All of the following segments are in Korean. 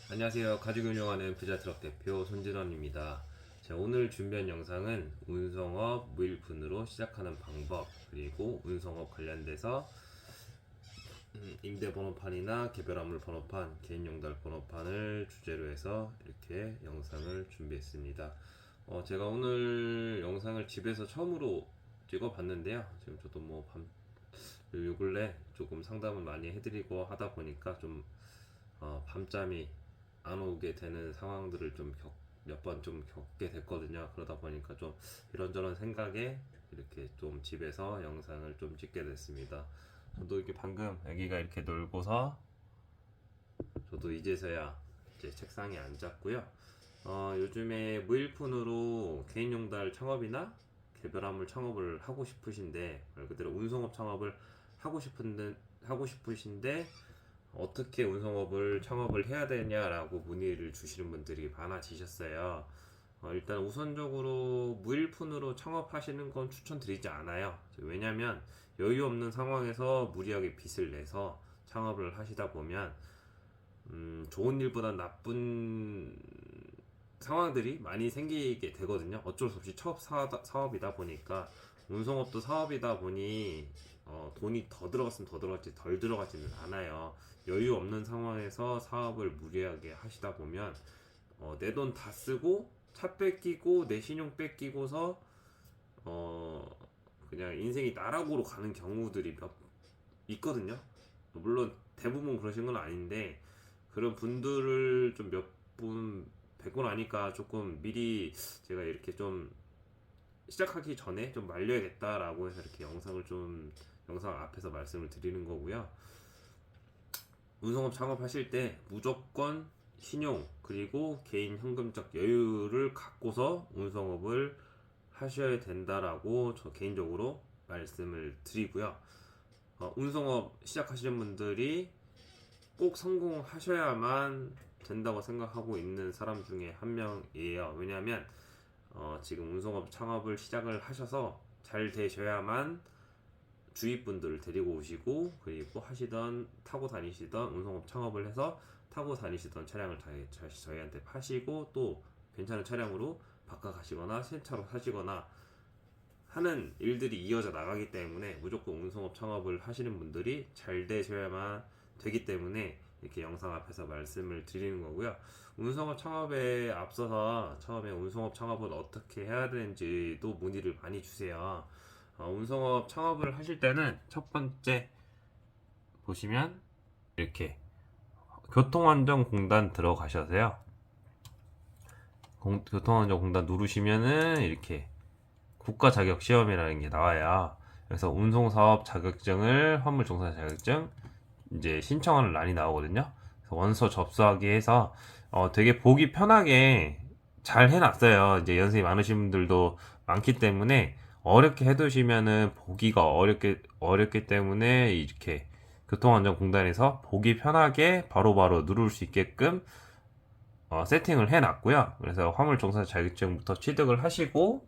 안녕하세요. 가죽 운영하는 부자트럭 대표 손진원입니다. 자, 오늘 준비한 영상은 운송업 무일푼으로 시작하는 방법, 그리고 운송업 관련돼서 임대 번호판이나 개별화물 번호판, 개인 용달 번호판을 주제로 해서 이렇게 영상을 준비했습니다. 제가 오늘 영상을 집에서 처음으로 찍어봤는데요. 지금 저도 요 근래 조금 상담을 많이 해드리고 하다 보니까 좀 밤잠이 안 오게 되는 상황들을 좀 몇 번 좀 겪게 됐거든요. 그러다 보니까 좀 이런저런 생각에 이렇게 좀 집에서 영상을 좀 찍게 됐습니다. 저도 이렇게 방금 아기가 이렇게 놀고서 저도 이제서야 이제 책상에 앉았고요. 요즘에 무일푼으로 개인용달 창업이나 개별화물 창업을 하고 싶으신데, 말 그대로 운송업 창업을 하고 싶으신데 어떻게 운송업을 창업을 해야 되냐라고 문의를 주시는 분들이 많아지셨어요. 일단 우선적으로 무일푼으로 창업하시는 건 추천드리지 않아요. 왜냐면 여유 없는 상황에서 무리하게 빚을 내서 창업을 하시다 보면 좋은 일보다 나쁜 상황들이 많이 생기게 되거든요. 어쩔 수 없이 사업이다 보니까, 운송업도 사업이다 보니 돈이 더 들어갔으면 더 들어갔지 덜 들어가지는 않아요. 여유 없는 상황에서 사업을 무리하게 하시다 보면 내 돈 다 쓰고 차 뺏기고 내 신용 뺏기고서 어, 그냥 인생이 나락으로 가는 경우들이 몇 있거든요. 물론 대부분 그러신 건 아닌데, 그런 분들을 좀 몇 분 뵙고 나니까 조금 미리 제가 이렇게 좀 시작하기 전에 좀 말려야겠다라고 해서 이렇게 영상 앞에서 말씀을 드리는 거고요. 운송업 창업하실 때 무조건 신용 그리고 개인 현금적 여유를 갖고서 운송업을 하셔야 된다라고 저 개인적으로 말씀을 드리고요. 운송업 시작하시는 분들이 꼭 성공하셔야만 된다고 생각하고 있는 사람 중에 한 명이에요. 왜냐하면 지금 운송업 창업을 시작을 하셔서 잘 되셔야만 주위 분들을 데리고 오시고, 그리고 타고 다니시던 운송업 창업을 해서 타고 다니시던 차량을 저희한테 파시고, 또 괜찮은 차량으로 바꿔 가시거나 새 차로 사시거나 하는 일들이 이어져 나가기 때문에, 무조건 운송업 창업을 하시는 분들이 잘 되셔야만 되기 때문에 이렇게 영상 앞에서 말씀을 드리는 거고요. 운송업 창업에 앞서서 처음에 운송업 창업을 어떻게 해야 되는지도 문의를 많이 주세요. 운송업 창업을 하실 때는 첫 번째 보시면 이렇게 교통안전공단 들어가셔서요. 교통안전공단 누르시면은 이렇게 국가자격시험이라는 게 나와요. 그래서 운송사업 자격증을 화물종사 자격증 이제 신청하는 란이 나오거든요. 그래서 원서 접수하기 해서 되게 보기 편하게 잘 해놨어요. 이제 연세이 많으신 분들도 많기 때문에 어렵게 해두시면은 보기가 어렵기 때문에 이렇게 교통안전공단에서 보기 편하게 바로바로 누를 수 있게끔 세팅을 해놨고요. 그래서 화물종사 자격증부터 취득을 하시고,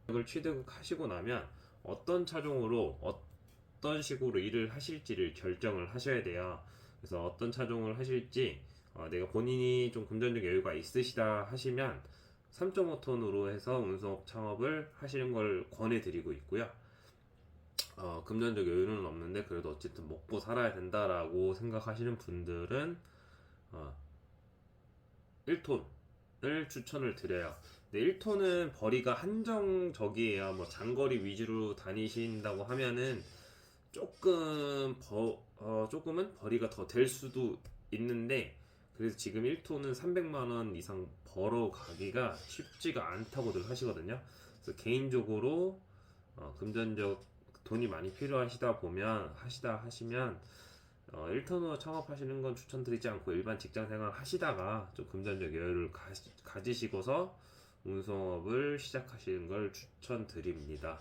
자격을 취득하시고 나면 어떤 차종으로 어떤 식으로 일을 하실지를 결정을 하셔야 돼요. 그래서 어떤 차종을 하실지, 내가 본인이 좀 금전적 여유가 있으시다 하시면 3.5톤으로 해서 운송업 창업을 하시는 걸 권해드리고 있고요. 금전적 여유는 없는데 그래도 어쨌든 먹고 살아야 된다라고 생각하시는 분들은 1톤을 추천을 드려요. 근데 1톤은 거리가 한정적이에요. 뭐 장거리 위주로 다니신다고 하면은 조금은 거리가 더 될 수도 있는데, 그래서 지금 1톤은 300만 원 이상 벌어 가기가 쉽지가 않다고들 하시거든요. 그래서 개인적으로 금전적 돈이 많이 하시면 1톤으로 창업하시는 건 추천드리지 않고, 일반 직장 생활 하시다가 좀 금전적 여유를 가지시고서 운송업을 시작하시는 걸 추천드립니다.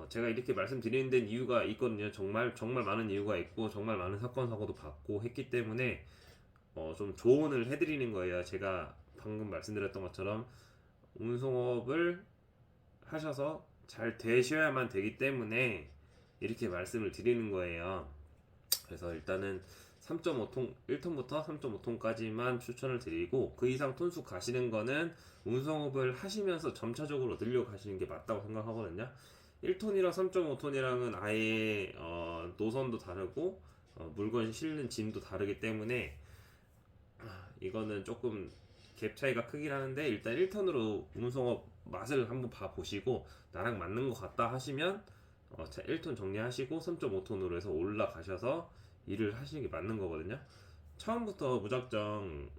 제가 이렇게 말씀드리는 데는 이유가 있거든요. 정말 정말 많은 이유가 있고, 정말 많은 사건 사고도 받고 했기 때문에 좀 조언을 해드리는 거예요. 제가 방금 말씀드렸던 것처럼 운송업을 하셔서 잘 되셔야만 되기 때문에 이렇게 말씀을 드리는 거예요. 그래서 일단은 3.5톤, 1톤부터 3.5톤까지만 추천을 드리고, 그 이상 톤수 가시는 거는 운송업을 하시면서 점차적으로 늘려 가시는 게 맞다고 생각하거든요. 1톤이랑 3.5톤이랑은 아예 노선도 다르고 물건 실는 짐도 다르기 때문에 이거는 조금 갭 차이가 크긴 하는데, 일단 1톤으로 운송업 맛을 한번 봐보시고 나랑 맞는 것 같다 하시면 1톤 정리하시고 3.5톤으로 해서 올라가셔서 일을 하시는 게 맞는 거거든요. 처음부터 무작정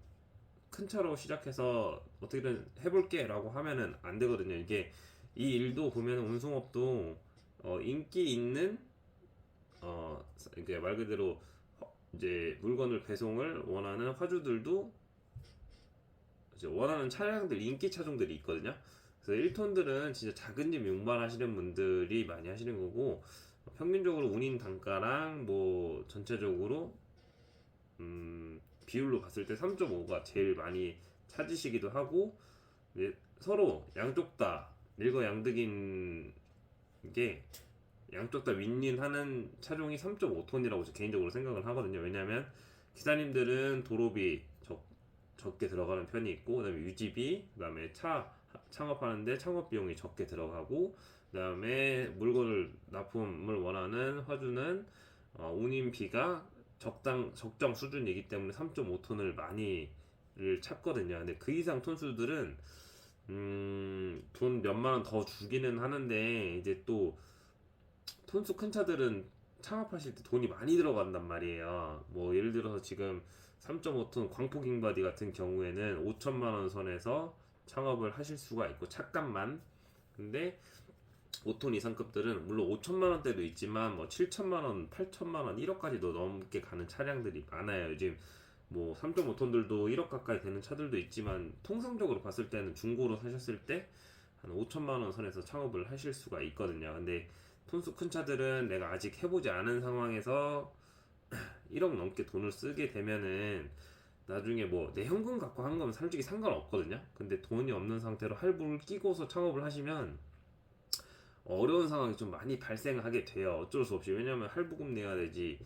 큰 차로 시작해서 어떻게든 해볼게 라고 하면은 안 되거든요. 이게 이 일도 보면 운송업도 인기 있는 이게 말 그대로 이제 물건을 배송을 원하는 화주들도 이제 원하는 차량들, 인기 차종들이 있거든요. 그래서 1톤들은 진짜 작은 짐 운반하시는 분들이 많이 하시는 거고, 평균적으로 운임 단가랑 뭐 전체적으로 비율로 봤을 때 3.5가 제일 많이 찾으시기도 하고, 이제 서로 양쪽 다 일거양득인 게, 양쪽 다 윈윈하는 차종이 3.5톤이라고 개인적으로 생각을 하거든요. 왜냐하면 기사님들은 도로비 적게 들어가는 편이 있고, 그다음에 유지비, 그다음에 차 창업하는데 창업 비용이 적게 들어가고, 그다음에 물건을 납품을 원하는 화주는 운임비가 적정 수준이기 때문에 3.5톤을 많이를 찾거든요. 근데 그 이상 톤수들은 돈 몇만 원 더 주기는 하는데, 이제 또 톤수 큰 차들은 창업하실 때 돈이 많이 들어간단 말이에요. 뭐 예를 들어서 지금 3.5톤 광폭 잉바디 같은 경우에는 5천만 원 선에서 창업을 하실 수가 있고, 차값만. 근데 5톤 이상급들은 물론 5천만 원대도 있지만 뭐 7천만 원, 8천만 원, 1억까지도 넘게 가는 차량들이 많아요. 요즘 뭐 3.5톤들도 1억 가까이 되는 차들도 있지만, 통상적으로 봤을 때는 중고로 사셨을 때 한 5천만 원 선에서 창업을 하실 수가 있거든요. 근데 톤수 큰 차들은 내가 아직 해보지 않은 상황에서 1억 넘게 돈을 쓰게 되면은 나중에 뭐 내 현금 갖고 한 거면 솔직히 상관없거든요. 근데 돈이 없는 상태로 할부를 끼고서 창업을 하시면 어려운 상황이 좀 많이 발생하게 돼요. 어쩔 수 없이. 왜냐면 할부금 내야 되지,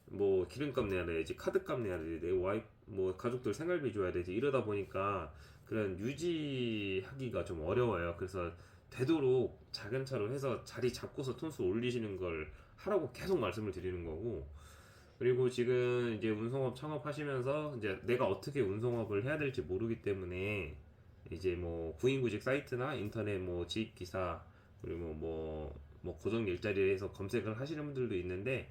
뭐 기름값 내야 되지, 카드값 내야 되지, 내 와이프 뭐 가족들 생활비 줘야 되지, 이러다 보니까 그런 유지하기가 좀 어려워요. 그래서 되도록 작은 차로 해서 자리 잡고서 톤수 올리시는 걸 하라고 계속 말씀을 드리는 거고, 그리고 지금 이제 운송업 창업하시면서 이제 내가 어떻게 운송업을 해야 될지 모르기 때문에 이제 뭐 구인구직 사이트나 인터넷 뭐 지입 기사, 그리고 뭐 고정 일자리에서 검색을 하시는 분들도 있는데,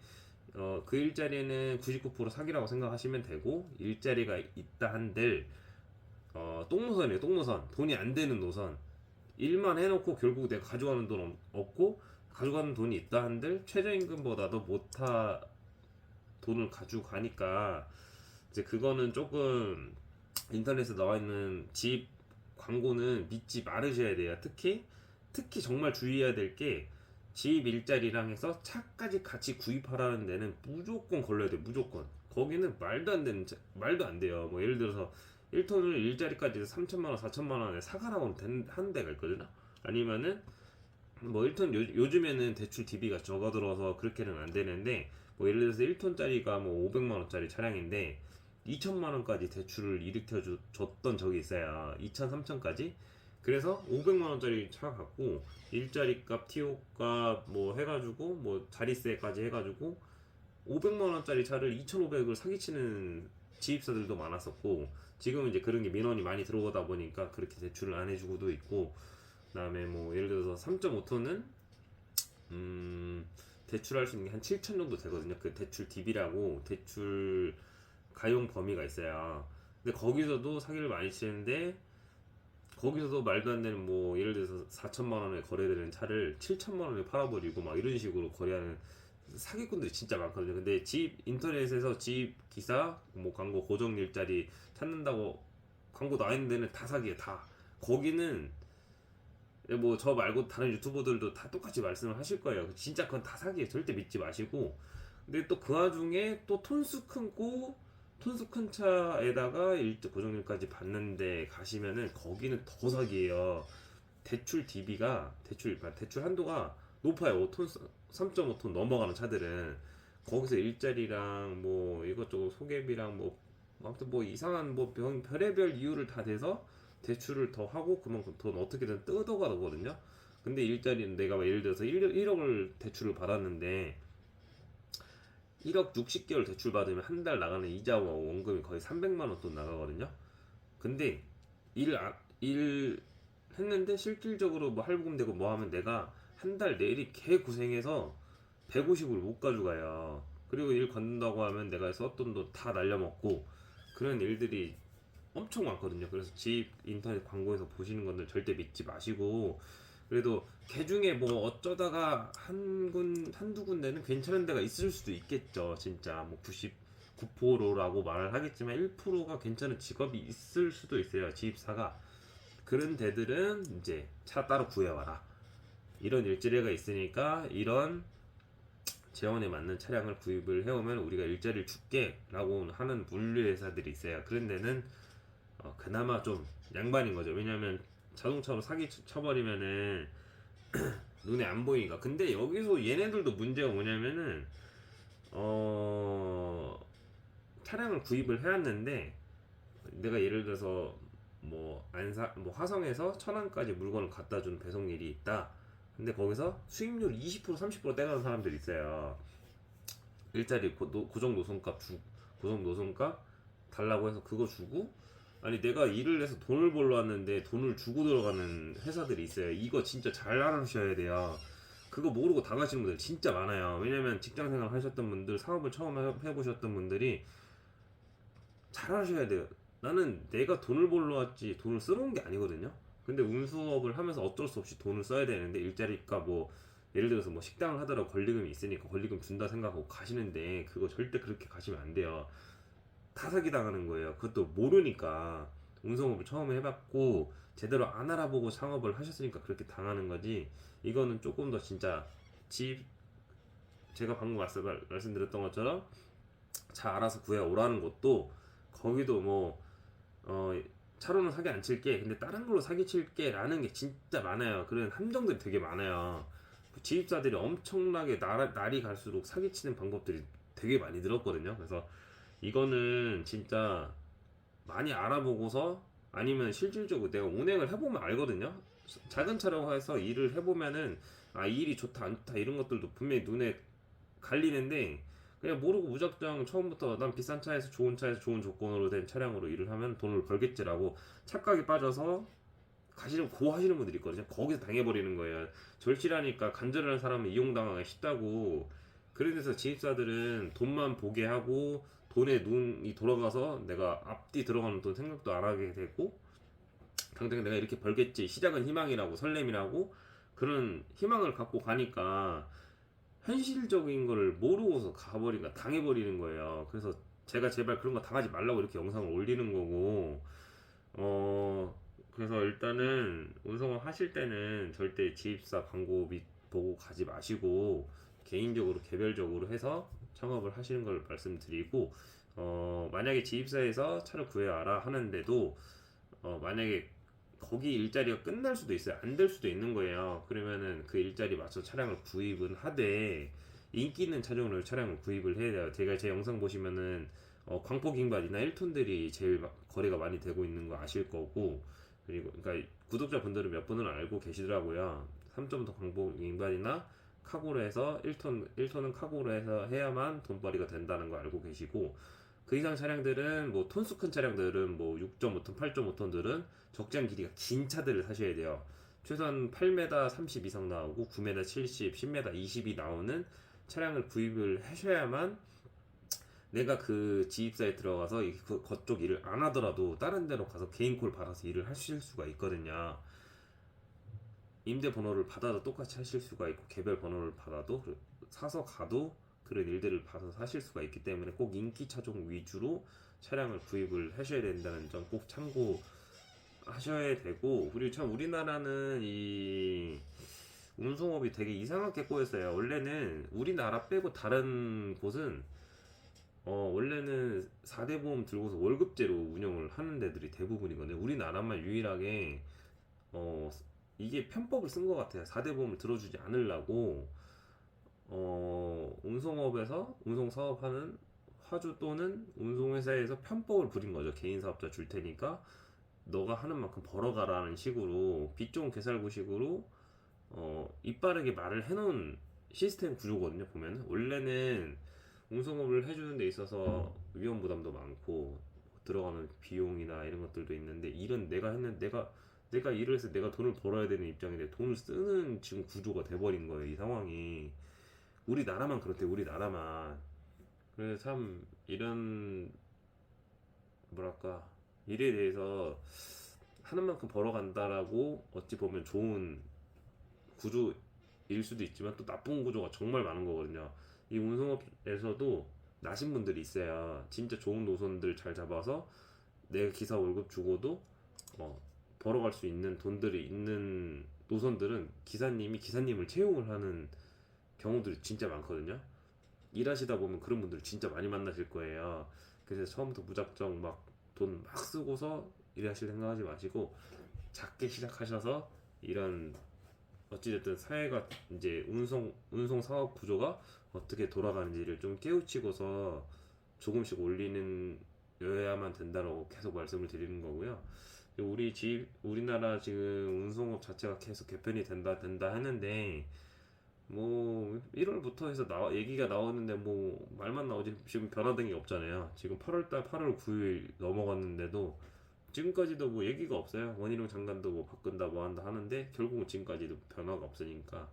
그 일자리는 99% 사기라고 생각하시면 되고, 일자리가 있다 한들 똥노선이에요. 똥노선. 돈이 안 되는 노선. 일만 해놓고 결국 내가 가져가는 돈 없고, 가져가는 돈이 있다 한들 최저임금보다도 못하 돈을 가지고 가니까, 이제 그거는 조금 인터넷에 나와 있는 집 광고는 믿지 말으셔야 돼요. 특히 정말 주의해야 될 게, 집 일자리랑 해서 차까지 같이 구입하라는 데는 무조건 걸러야 돼. 무조건. 거기는 말도 안 돼요. 뭐 예를 들어서 1톤을 일자리까지 3천만 원, 4천만 원에 사가라고 하는 데가 있거든요. 아니면은 뭐 1톤 요즘에는 대출 DB가 적어 들어서 그렇게는 안 되는데, 뭐 예를 들어서 1톤짜리가 뭐 500만 원짜리 차량인데 2천만 원까지 대출을 일으켜 줬던 적이 있어요. 2천, 3천까지. 그래서 500만 원짜리 차 갖고 일자리 값, TO 값 뭐 해가지고 뭐 자리세까지 해가지고 500만 원짜리 차를 2,500을 사기치는 지입사들도 많았었고, 지금은 이제 그런 게 민원이 많이 들어오다 보니까 그렇게 대출을 안 해주고도 있고, 그다음에 뭐 예를 들어서 3.5톤은 대출할 수 있는 게 한 7천 정도 되거든요. 그 대출 DB라고 대출 가용 범위가 있어요. 근데 거기서도 사기를 많이 치는데, 거기서도 말도 안 되는 뭐 예를 들어서 4천만 원에 거래되는 차를 7천만 원에 팔아버리고 막 이런 식으로 거래하는 사기꾼들이 진짜 많거든요. 근데 집 인터넷에서 집 기사 뭐 광고 고정 일자리 찾는다고 광고 나와 있는 데는 다 사기야. 다. 거기는 뭐 저 말고 다른 유튜버들도 다 똑같이 말씀을 하실 거예요. 진짜 그건 다 사기예요. 절대 믿지 마시고. 근데 또 그 와중에 또 톤수 큰 차에다가 고정료까지 받는데 가시면은 거기는 더 사기예요. 대출 DB가 대출 한도가 높아요. 3.5톤 넘어가는 차들은. 거기서 일자리랑 뭐 이것저것 소개비랑 뭐 아무튼 뭐 이상한 뭐 별의별 이유를 다 대서 대출을 더 하고 그만큼 돈 어떻게든 뜯어가거든요. 근데 일자리는 내가 막 예를 들어서 1억을 대출을 받았는데 1억 60개월 대출 받으면 한 달 나가는 이자와 원금이 거의 300만 원 돈 나가거든요. 근데 일 했는데 실질적으로 뭐 할부금되고 뭐 하면 내가 한 달 내리 개 고생해서 150을 못 가져가요. 그리고 일 건다고 하면 내가 썼던 돈 다 날려먹고 그런 일들이 엄청 많거든요. 그래서 집 인터넷 광고에서 보시는 건들 절대 믿지 마시고 그래도 개 중에 뭐 어쩌다가 한두 군데는 괜찮은 데가 있을 수도 있겠죠. 진짜 뭐 99%라고 말을 하겠지만 1%가 괜찮은 직업이 있을 수도 있어요. 지입사가. 그런 데들은 이제 차 따로 구해와라. 이런 일자리가 있으니까 이런 재원에 맞는 차량을 구입을 해오면 우리가 일자리를 줄게 라고 하는 물류 회사들이 있어요. 그런 데는 그나마 좀 양반인 거죠. 왜냐면 자동차로 사기 쳐버리면은 눈에 안 보이니까. 근데 여기서 얘네들도 문제가 뭐냐면은 어 차량을 구입을 해왔는데 내가 예를 들어서 뭐 화성에서 천안까지 물건을 갖다 준 배송일이 있다. 근데 거기서 수익률 20% 30% 떼가는 사람들이 있어요. 일자리 고정 노선값 고정 노선값 달라고 해서 그거 주고 아니 내가 일을 해서 돈을 벌러 왔는데 돈을 주고 들어가는 회사들이 있어요. 이거 진짜 잘 알아주셔야 돼요. 그거 모르고 당하시는 분들 진짜 많아요. 왜냐면 직장생활 하셨던 분들 사업을 처음 해보셨던 분들이 잘 하셔야 돼요. 나는 내가 돈을 벌러 왔지 돈을 쓰러 온 게 아니거든요. 근데 운수업을 하면서 어쩔 수 없이 돈을 써야 되는데 일자리가 뭐 예를 들어서 뭐 식당을 하더라도 권리금이 있으니까 권리금 준다 생각하고 가시는데 그거 절대 그렇게 가시면 안 돼요. 다 사기 당하는 거예요. 그것도 모르니까 운송업을 처음 해봤고 제대로 안 알아보고 창업을 하셨으니까 그렇게 당하는 거지. 이거는 조금 더 진짜 집 제가 방금 말씀드렸던 것처럼 잘 알아서 구해 오라는 것도 거기도 뭐 차로는 사기 안 칠게 근데 다른 걸로 사기 칠게 라는 게 진짜 많아요. 그런 함정들이 되게 많아요. 지입사들이 엄청나게 날이 갈수록 사기치는 방법들이 되게 많이 늘었거든요. 그래서 이거는 진짜 많이 알아보고서 아니면 실질적으로 내가 운행을 해보면 알거든요. 작은 차로 해서 일을 해보면은 이 일이 좋다 안 좋다 이런 것들도 분명히 눈에 갈리는데 그냥 모르고 무작정 처음부터 난 비싼 차에서 좋은 차에서 좋은 조건으로 된 차량으로 일을 하면 돈을 벌겠지라고 착각에 빠져서 고 하시는 분들이 있거든요. 거기서 당해버리는 거예요. 절실하니까 간절한 사람은 이용당하기 쉽다고. 그래서 지입사들은 돈만 보게 하고 돈에 눈이 돌아가서 내가 앞뒤 들어가는 돈 생각도 안 하게 되고 당장 내가 이렇게 벌겠지 시작은 희망이라고 설렘이라고 그런 희망을 갖고 가니까 현실적인 거를 모르고서 가버리니까 당해버리는 거예요. 그래서 제가 제발 그런 거 당하지 말라고 이렇게 영상을 올리는 거고 그래서 일단은 운송업 하실 때는 절대 지입사 광고 보고 가지 마시고 개인적으로 개별적으로 해서 창업을 하시는 걸 말씀드리고 만약에 지입사에서 차를 구해와라 하는데도 만약에 거기 일자리가 끝날 수도 있어요. 안 될 수도 있는 거예요. 그러면은 그 일자리 맞춰 차량을 구입은 하되 인기 있는 차종으로 차량을 구입을 해야 돼요. 제가 제 영상 보시면은 광폭 잉바디나 1톤들이 제일 거래가 많이 되고 있는 거 아실 거고 그리고 그러니까 구독자분들은 몇 분은 알고 계시더라고요. 3.5 광폭 잉바디나 카고로 해서 1톤은 카고로 해서 해야만 돈벌이가 된다는 거 알고 계시고 그 이상 차량들은 뭐 톤수 큰 차량들은 뭐 6.5톤, 8.5톤들은 적정 길이가 긴 차들을 사셔야 돼요. 최소한 8m 30 이상 나오고 9m 70, 10m 20이 나오는 차량을 구입을 하셔야만 내가 그 지입사에 들어가서 그쪽 일을 안 하더라도 다른 데로 가서 개인콜 받아서 일을 하실 수가 있거든요. 임대 번호를 받아도 똑같이 하실 수가 있고 개별 번호를 받아도 사서 가도 그런 일들을 받아서 하실 수가 있기 때문에 꼭 인기 차종 위주로 차량을 구입을 하셔야 된다는 점 꼭 참고하셔야 되고 그리고 참 우리나라는 이 운송업이 되게 이상하게 꼬였어요. 원래는 우리나라 빼고 다른 곳은 원래는 4대 보험 들고서 월급제로 운영을 하는 데들이 대부분이거든요. 우리나라만 유일하게 어, 이게 편법을 쓴 것 같아요. 4대 보험을 들어주지 않으려고 운송업에서 운송 사업하는 화주 또는 운송회사에서 편법을 부린 거죠. 개인 사업자 줄 테니까 너가 하는 만큼 벌어가라는 식으로 빚 좋은 개살구식으로 이빠르게 말을 해놓은 시스템 구조거든요. 보면 원래는 운송업을 해주는 데 있어서 위험 부담도 많고 들어가는 비용이나 이런 것들도 있는데 일은 내가 했는 내가 일을 해서 내가 돈을 벌어야 되는 입장인데 돈을 쓰는 지금 구조가 돼버린 거예요. 이 상황이 우리나라만 그렇대. 우리나라만. 그래서 참 이런 뭐랄까 일에 대해서 하는 만큼 벌어간다라고 어찌 보면 좋은 구조일 수도 있지만 또 나쁜 구조가 정말 많은 거거든요. 이 운송업에서도 나신 분들이 있어요. 진짜 좋은 노선들 잘 잡아서 내가 기사 월급 주고도 벌어갈 수 있는 돈들이 있는 노선들은 기사님이 기사님을 채용을 하는 경우들이 진짜 많거든요. 일하시다 보면 그런 분들 진짜 많이 만나실 거예요. 그래서 처음부터 무작정 막 돈 막 쓰고서 일하실 생각하지 마시고 작게 시작하셔서 이런 어찌됐든 사회가 이제 운송 사업 구조가 어떻게 돌아가는지를 좀 깨우치고서 조금씩 올리는 여야만 된다라고 계속 말씀을 드리는 거고요. 우리나라 지금 운송업 자체가 계속 개편이 된다 했는데 뭐 1월부터 해서 얘기가 나오는데 뭐 말만 나오지 지금 변화된 게 없잖아요. 지금 8월달 8월 9일 넘어갔는데도 지금까지도 뭐 얘기가 없어요. 원희룡 장관도 뭐 바꾼다 뭐 한다 하는데 결국은 지금까지도 변화가 없으니까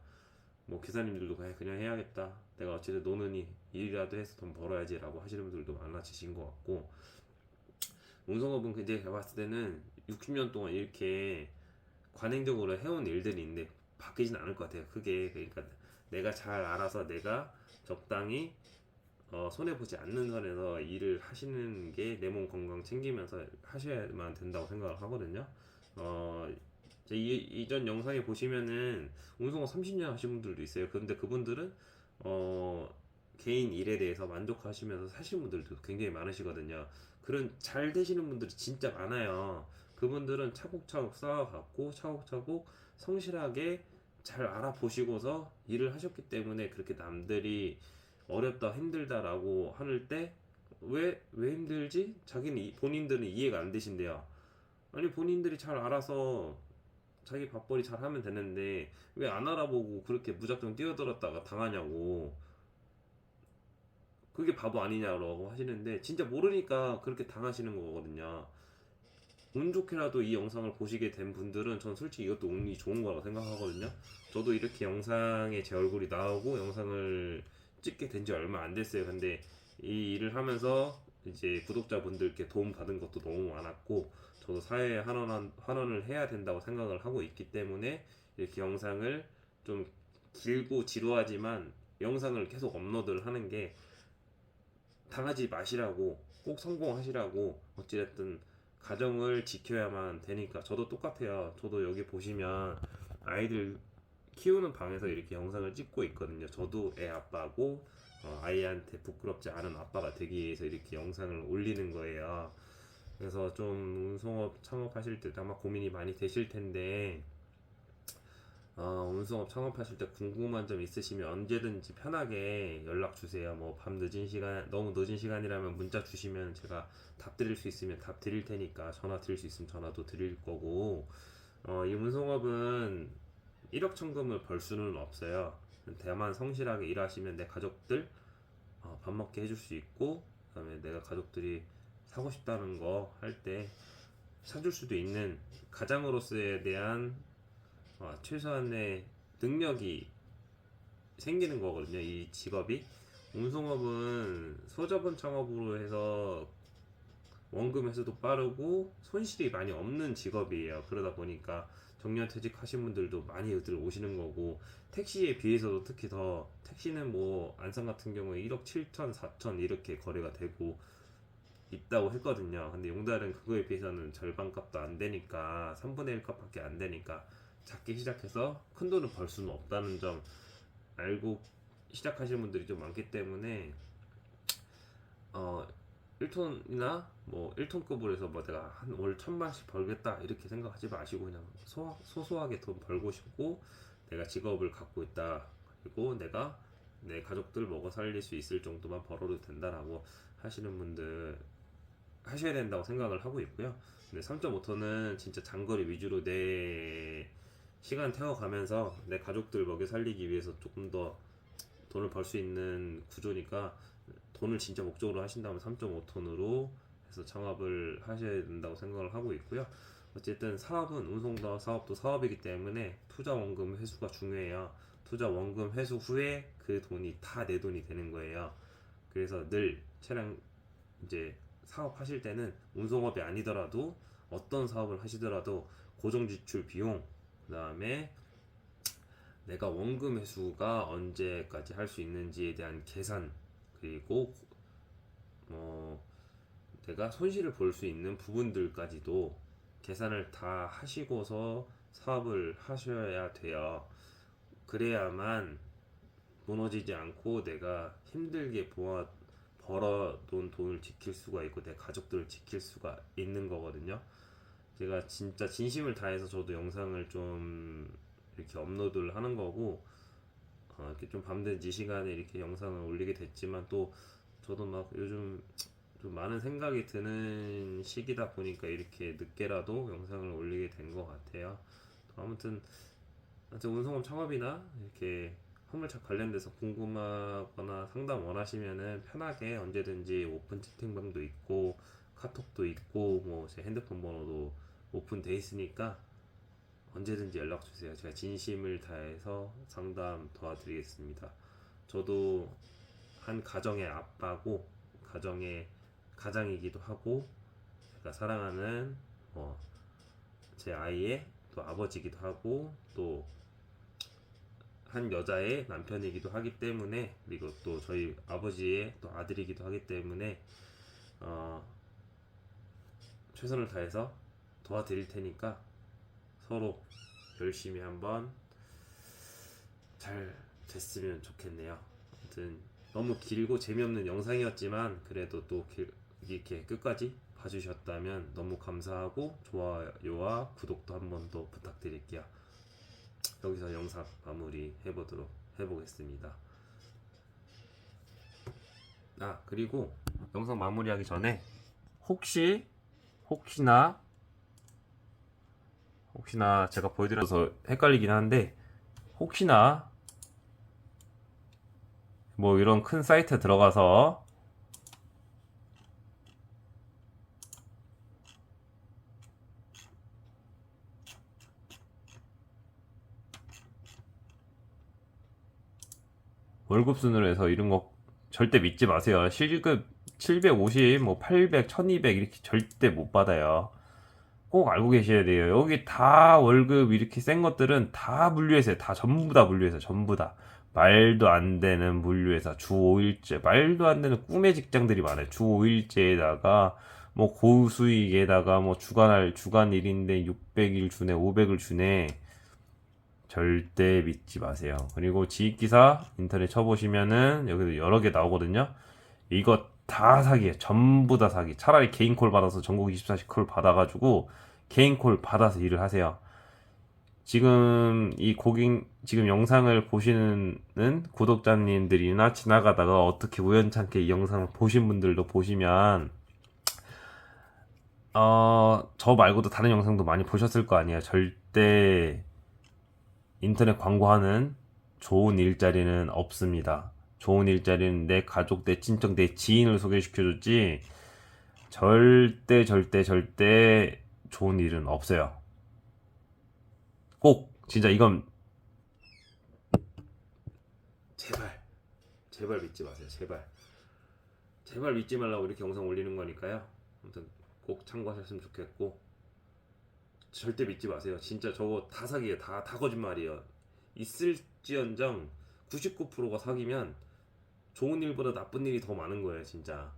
뭐 기사님들도 그냥 해야겠다. 내가 어쨌든 노는이 일이라도 해서 돈 벌어야지라고 하시는 분들도 많아지신 것 같고 운송업은 근데 제가 봤을 때는 60년 동안 이렇게 관행적으로 해온 일들이 있는데 바뀌진 않을 것 같아요. 그게 그러니까 내가 잘 알아서 내가 적당히 손해보지 않는 선에서 일을 하시는 게 내 몸 건강 챙기면서 하셔야만 된다고 생각을 하거든요. 어, 이전 영상에 보시면은 운송업 30년 하신 분들도 있어요. 그런데 그분들은 어, 개인 일에 대해서 만족하시면서 사시는 분들도 굉장히 많으시거든요. 그런 잘 되시는 분들이 진짜 많아요. 그분들은 차곡차곡 쌓아갖고 차곡차곡 성실하게 잘 알아보시고서 일을 하셨기 때문에 그렇게 남들이 어렵다 힘들다라고 하는 때 왜 힘들지? 본인들은 이해가 안 되신대요. 아니 본인들이 잘 알아서 자기 밥벌이 잘 하면 되는데 왜 안 알아보고 그렇게 무작정 뛰어들었다가 당하냐고. 그게 바보 아니냐고 하시는데 진짜 모르니까 그렇게 당하시는 거거든요. 운 좋게라도 이 영상을 보시게 된 분들은 전 솔직히 이것도 운이 좋은 거라고 생각하거든요. 저도 이렇게 영상에 제 얼굴이 나오고 영상을 찍게 된 지 얼마 안 됐어요. 근데 이 일을 하면서 이제 구독자분들께 도움 받은 것도 너무 많았고 저도 사회에 환원을 해야 된다고 생각을 하고 있기 때문에 이렇게 영상을 좀 길고 지루하지만 영상을 계속 업로드를 하는 게 당하지 마시라고 꼭 성공하시라고 어찌됐든 가정을 지켜야만 되니까 저도 똑같아요. 저도 여기 보시면 아이들 키우는 방에서 이렇게 영상을 찍고 있거든요. 저도 애 아빠고 아이한테 부끄럽지 않은 아빠가 되기 위해서 이렇게 영상을 올리는 거예요. 그래서 좀 운송업 창업하실 때 아마 고민이 많이 되실 텐데 운송업 창업하실 때 궁금한 점 있으시면 언제든지 편하게 연락 주세요. 뭐 밤 늦은 시간, 너무 늦은 시간이라면 문자 주시면 제가 답 드릴 수 있으면 답 드릴 테니까 전화 드릴 수 있으면 전화도 드릴 거고, 이 운송업은 1억 천금을 벌 수는 없어요. 다만 성실하게 일하시면 내 가족들 밥 먹게 해줄 수 있고, 그다음에 내가 가족들이 사고 싶다는 거 할 때 사줄 수도 있는 가장으로서에 대한 최소한의 능력이 생기는 거거든요. 이 직업이 운송업은 소자본 창업으로 해서 원금 회수도 빠르고 손실이 많이 없는 직업이에요. 그러다 보니까 정년퇴직 하신 분들도 많이들 오시는 거고 택시에 비해서도 특히 더 택시는 뭐 안산 같은 경우에 1억 7천 4천 이렇게 거래가 되고 있다고 했거든요. 근데 용달은 그거에 비해서는 절반 값도 안 되니까 3분의 1 값밖에 안 되니까 작게 시작해서 큰 돈을 벌 수는 없다는 점 알고 시작하시는 분들이 좀 많기 때문에 1톤이나 뭐 1톤급으로 해서 뭐 내가 한 월 1,000만씩 벌겠다 이렇게 생각하지 마시고 그냥 소소하게 돈 벌고 싶고 내가 직업을 갖고 있다 그리고 내가 내 가족들 먹어 살릴 수 있을 정도만 벌어도 된다라고 하시는 분들 하셔야 된다고 생각을 하고 있고요. 근데 3.5톤은 진짜 장거리 위주로 내 시간 태워가면서 내 가족들 먹여 살리기 위해서 조금 더 돈을 벌 수 있는 구조니까, 돈을 진짜 목적으로 하신다면 3.5톤으로 해서 창업을 하셔야 된다고 생각을 하고 있고요. 어쨌든 사업은 운송도 사업도 사업이기 때문에 투자 원금 회수가 중요해요. 투자 원금 회수 후에 그 돈이 다 내 돈이 되는 거예요. 그래서 늘 차량 이제 사업하실 때는 운송업이 아니더라도 어떤 사업을 하시더라도 고정 지출 비용, 그 다음에 내가 원금 회수가 언제까지 할 수 있는지에 대한 계산, 그리고 내가 손실을 볼 수 있는 부분들까지도 계산을 다 하시고서 사업을 하셔야 돼요. 그래야만 무너지지 않고 내가 힘들게 벌어놓은 돈을 지킬 수가 있고 내 가족들을 지킬 수가 있는 거거든요. 제가 진짜 진심을 다해서 저도 영상을 좀 이렇게 업로드를 하는 거고, 이렇게 좀 밤늦은 이 시간에 이렇게 영상을 올리게 됐지만, 또 저도 막 요즘 좀 많은 생각이 드는 시기다 보니까 이렇게 늦게라도 영상을 올리게 된 것 같아요. 아무튼 운송업 창업이나 이렇게 화물차 관련돼서 궁금하거나 상담 원하시면은 편하게 언제든지 오픈 채팅방도 있고 카톡도 있고 뭐 제 핸드폰 번호도 오픈돼 있으니까 언제든지 연락 주세요. 제가 진심을 다해서 상담 도와드리겠습니다. 저도 한 가정의 아빠고 가정의 가장이기도 하고, 제가 사랑하는 제 아이의 또 아버지이기도 하고, 또 한 여자의 남편이기도 하기 때문에, 그리고 또 저희 아버지의 또 아들이기도 하기 때문에 최선을 다해서 도와드릴 테니까 서로 열심히 한번 잘 됐으면 좋겠네요. 아무튼 너무 길고 재미없는 영상이었지만 그래도 또 이렇게 끝까지 봐주셨다면 너무 감사하고, 좋아요와 구독도 한 번 더 부탁드릴게요. 여기서 영상 마무리 해보겠습니다. 그리고 영상 마무리하기 전에 혹시나 제가 보여드려서 헷갈리긴 한데, 혹시나 뭐 이런 큰 사이트 들어가서 월급 순으로 해서 이런 거 절대 믿지 마세요. 실급 750, 뭐 800, 1200 이렇게 절대 못 받아요. 꼭 알고 계셔야 돼요. 여기 다 월급 이렇게 센 것들은 다 물류회사에 다 전부 다 물류회사, 전부 다 말도 안 되는 물류회사, 주 5일제, 말도 안 되는 꿈의 직장들이 많아요. 주 5일제에다가 뭐 고수익에다가 뭐 주간 일인데 600일 주네, 500을 주네. 절대 믿지 마세요. 그리고 지익기사 인터넷 쳐보시면은 여기도 여러 개 나오거든요. 이거 다 사기예요. 전부 다 사기. 차라리 개인 콜 받아서 전국 24시 콜 받아가지고 개인 콜 받아서 일을 하세요. 지금 지금 영상을 보시는 구독자님들이나 지나가다가 어떻게 우연찮게 이 영상을 보신 분들도 보시면 저 말고도 다른 영상도 많이 보셨을 거 아니에요. 절대 인터넷 광고하는 좋은 일자리는 없습니다. 좋은 일자리는 내 가족, 내 친척, 내 지인을 소개시켜줬지 절대 좋은 일은 없어요. 꼭 진짜 이건 제발 믿지 마세요. 제발 믿지 말라고 이렇게 영상 올리는 거니까요. 아무튼 꼭 참고하셨으면 좋겠고, 절대 믿지 마세요. 진짜 저거 다 사기예요. 다 거짓말이에요. 있을지언정 99%가 사기면 좋은 일보다 나쁜 일이 더 많은 거예요. 진짜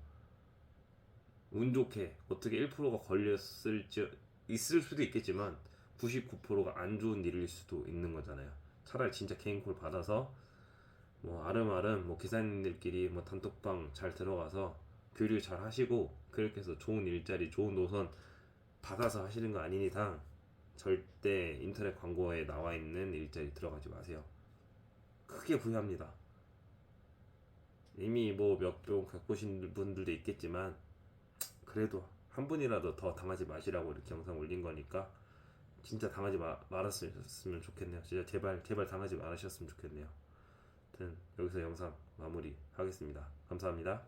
운 좋게 어떻게 1%가 있을 수도 있겠지만 99%가 안 좋은 일일 수도 있는 거잖아요. 차라리 진짜 개인콜 받아서 뭐 아름아름 뭐 기사님들끼리 뭐 단톡방 잘 들어가서 교류 잘 하시고, 그렇게 해서 좋은 일자리, 좋은 노선 받아서 하시는 거 아닌 이상 절대 인터넷 광고에 나와 있는 일자리 들어가지 마세요. 크게 후회합니다. 이미 뭐 몇 병 갖고 오신 분들도 있겠지만 그래도 한 분이라도 더 당하지 마시라고 이렇게 영상 올린 거니까 진짜 당하지 말았으면 좋겠네요. 진짜 제발 당하지 말으셨으면 좋겠네요. 아무튼 여기서 영상 마무리 하겠습니다. 감사합니다.